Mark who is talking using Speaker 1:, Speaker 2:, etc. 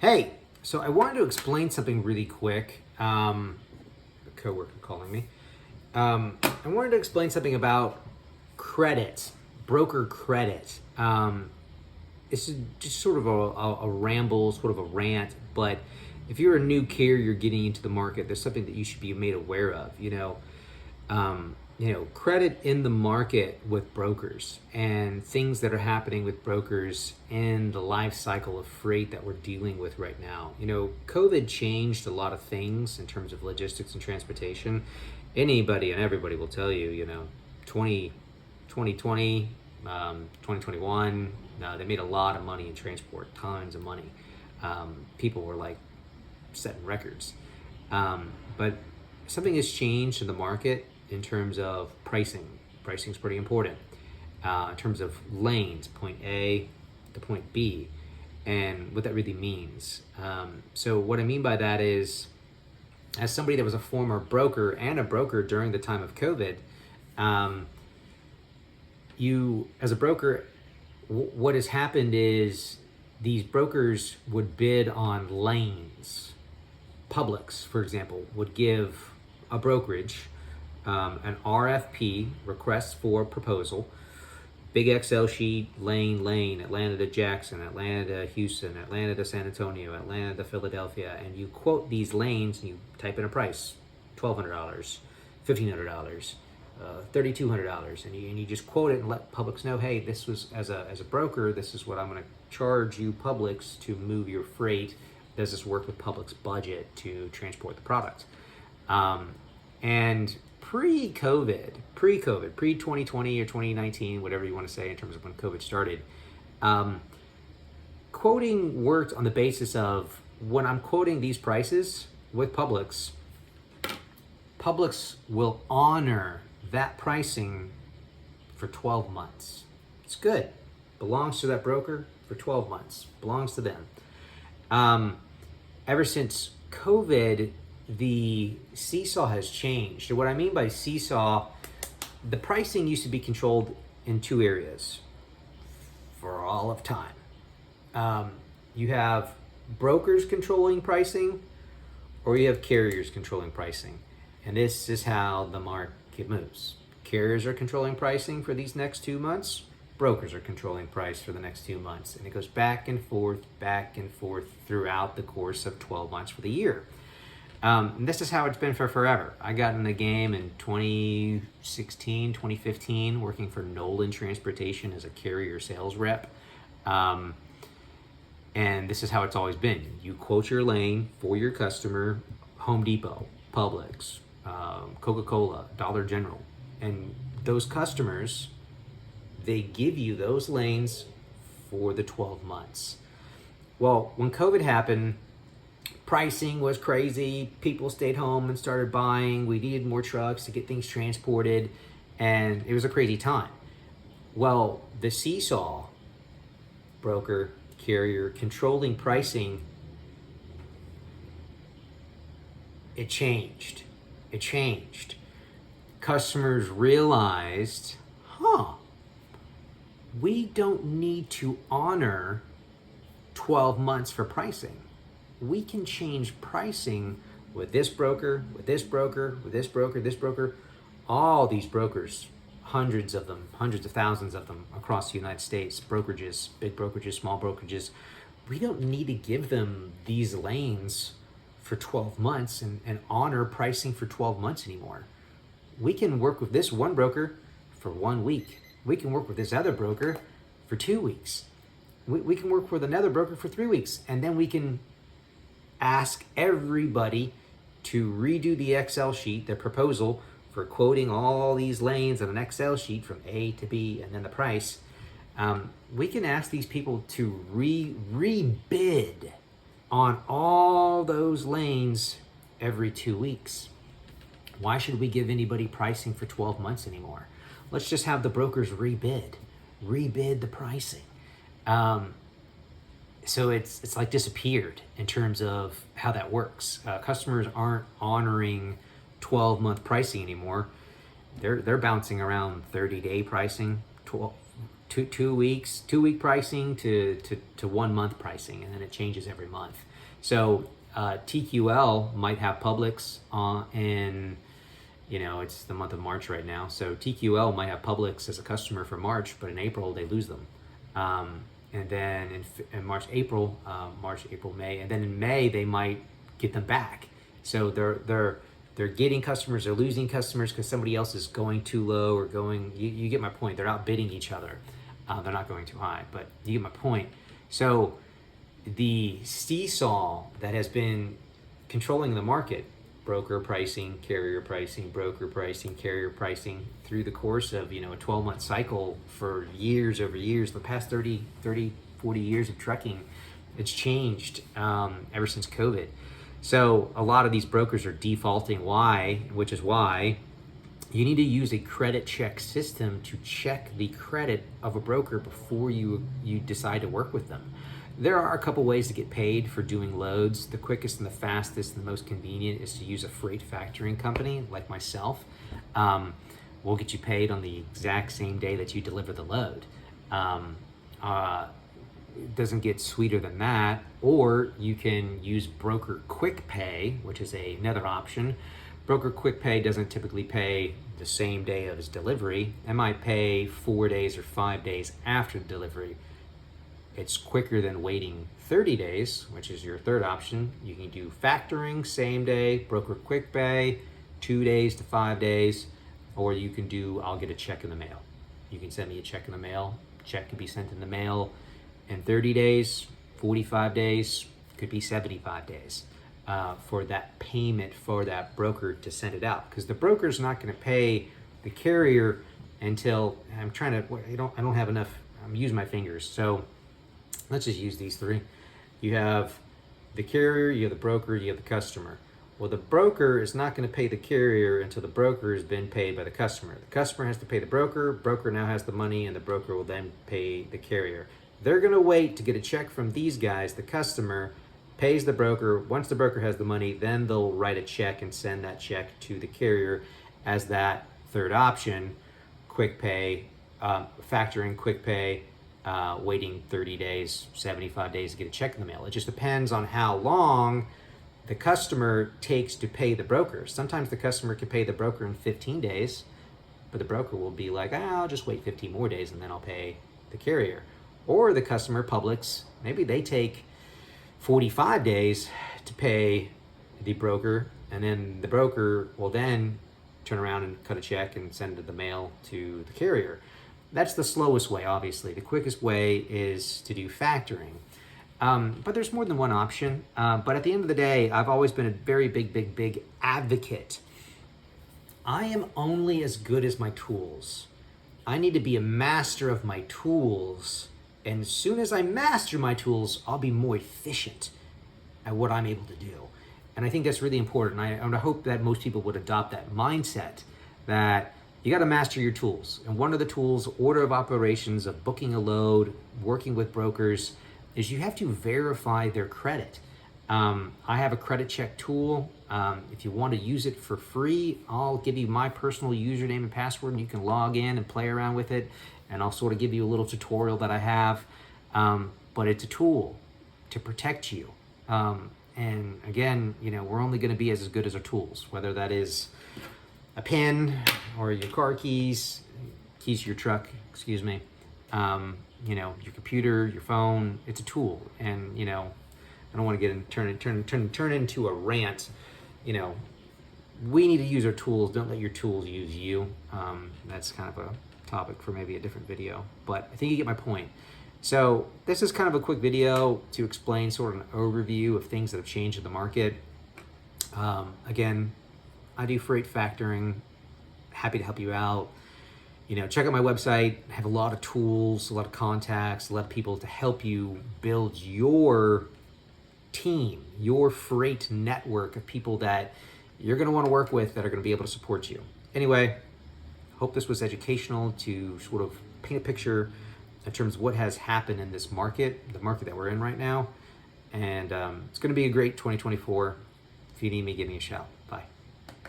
Speaker 1: Hey, so I wanted to explain something really quick. A coworker calling me. I wanted to explain something about credit, broker credit. It's just sort of a ramble, sort of a rant, but if you're a new carrier getting into the market, there's something that you should be made aware of. Credit in the market with brokers and things that are happening with brokers in the life cycle of freight that we're dealing with right now. COVID changed a lot of things in terms of logistics and transportation. Anybody and everybody will tell you, 2020, 2021, they made a lot of money in transport, tons of money. People were like setting records. But something has changed in the market in terms of pricing. Pricing is pretty important. In terms of lanes, point A to point B, and what that really means. So what I mean by that is, as somebody that was a former broker and a broker during the time of COVID, you, as a broker, what has happened is these brokers would bid on lanes. Publix, for example, would give a brokerage an RFP, request for proposal, big Excel sheet, lane, Atlanta to Jackson, Atlanta to Houston, Atlanta to San Antonio, Atlanta to Philadelphia, and you quote these lanes and you type in a price, $1,200, $1,500, $3,200, and you just quote it and let Publix know, hey, this was, as a broker, this is what I'm going to charge you, Publix, to move your freight. Does this work with Publix budget to transport the product? And pre-COVID, pre-2020 or 2019, whatever you want to say in terms of when COVID started, quoting worked on the basis of, when I'm quoting these prices with Publix, Publix will honor that pricing for 12 months. It's good. Belongs to that broker for 12 months. Belongs to them. Ever since COVID, the seesaw has changed. And what I mean by seesaw, the pricing used to be controlled in two areas for all of time. You have brokers controlling pricing, or you have carriers controlling pricing. And this is how the market moves. Carriers are controlling pricing for these next 2 months. Brokers are controlling price for the next 2 months. And it goes back and forth throughout the course of 12 months for the year. And this is how it's been for forever. I got in the game in 2016, 2015, working for Nolan Transportation as a carrier sales rep. And this is how it's always been. You quote your lane for your customer, Home Depot, Publix, Coca-Cola, Dollar General. And those customers, they give you those lanes for the 12 months. Well, when COVID happened, pricing was crazy. People stayed home and started buying. We needed more trucks to get things transported, and it was a crazy time. Well, the seesaw, broker, carrier, controlling pricing, it changed. Customers realized, we don't need to honor 12 months for pricing. We can change pricing with this broker, with this broker, with this broker, this broker, all these brokers, hundreds of them, hundreds of thousands of them across the United States, brokerages, big brokerages, small brokerages. We don't need to give them these lanes for 12 months and honor pricing for 12 months anymore. We can work with this one broker for 1 week. We can work with this other broker for 2 weeks. We can work with another broker for 3 weeks, and then we can ask everybody to redo the Excel sheet, the proposal for quoting all these lanes on an Excel sheet from A to B and then the price. We can ask these people to rebid on all those lanes every 2 weeks. Why should we give anybody pricing for 12 months anymore? Let's just have the brokers rebid the pricing. So it's like disappeared in terms of how that works. Customers aren't honoring 12-month pricing anymore. They're bouncing around 30-day pricing, 2 2 week pricing to 1 month pricing, and then it changes every month. So TQL might have Publix in, it's the month of March right now. So TQL might have Publix as a customer for March, but in April they lose them. And then in March, April, May, and then in May they might get them back. So they're getting customers, they're losing customers because somebody else is going too low or going. You get my point. They're outbidding each other. They're not going too high, but you get my point. So the seesaw that has been controlling the market, broker pricing, carrier pricing, broker pricing, carrier pricing, through the course of a 12-month cycle for years over years, the past 30, 40 years of trucking, it's changed ever since COVID. So a lot of these brokers are defaulting. Why? Which is why you need to use a credit check system to check the credit of a broker before you decide to work with them. There are a couple ways to get paid for doing loads. The quickest and the fastest and the most convenient is to use a freight factoring company like myself. We'll get you paid on the exact same day that you deliver the load. It doesn't get sweeter than that. Or you can use broker quick pay, which is another option. Broker quick pay doesn't typically pay the same day of its delivery. It might pay 4 days or 5 days after the delivery. It's quicker than waiting 30 days, which is your third option. You can do factoring, same day, broker quick pay, 2 days to 5 days, or you can do, I'll get a check in the mail. You can send me a check in the mail. Check can be sent in the mail in 30 days, 45 days, could be 75 days for that payment for that broker to send it out. Because the broker's not going to pay the carrier until, I don't have enough, I'm using my fingers. So let's just use these three. You have the carrier, you have the broker, you have the customer. Well, the broker is not going to pay the carrier until the broker has been paid by the customer. The customer has to pay the broker now has the money, and the broker will then pay the carrier. They're going to wait to get a check from these guys. The customer pays the broker. Once the broker has the money, then they'll write a check and send that check to the carrier as that third option, quick pay, factoring quick pay, waiting 30 days, 75 days to get a check in the mail. It just depends on how long the customer takes to pay the broker. Sometimes the customer can pay the broker in 15 days, but the broker will be like, I'll just wait 15 more days and then I'll pay the carrier. Or the customer, Publix, maybe they take 45 days to pay the broker, and then the broker will then turn around and cut a check and send it in the mail to the carrier. That's the slowest way, obviously. The quickest way is to do factoring. But there's more than one option. But at the end of the day, I've always been a very big advocate. I am only as good as my tools. I need to be a master of my tools. And as soon as I master my tools, I'll be more efficient at what I'm able to do. And I think that's really important. And I hope that most people would adopt that mindset, that you got to master your tools. And one of the tools, order of operations of booking a load, working with brokers, is you have to verify their credit. I have a credit check tool. If you want to use it for free, I'll give you my personal username and password, and you can log in and play around with it. And I'll sort of give you a little tutorial that I have. But it's a tool to protect you. And again, we're only going to be as good as our tools, whether that is a pen or your car keys to your truck, excuse me, your computer, your phone. It's a tool. And, I don't want to turn into a rant. We need to use our tools. Don't let your tools use you. That's kind of a topic for maybe a different video, but I think you get my point. So this is kind of a quick video to explain sort of an overview of things that have changed in the market. Again, I do freight factoring. Happy to help you out. Check out my website. I have a lot of tools, a lot of contacts, a lot of people to help you build your team, your freight network of people that you're going to want to work with that are going to be able to support you. Anyway, hope this was educational to sort of paint a picture in terms of what has happened in this market, the market that we're in right now. And it's going to be a great 2024. If you need me, give me a shout.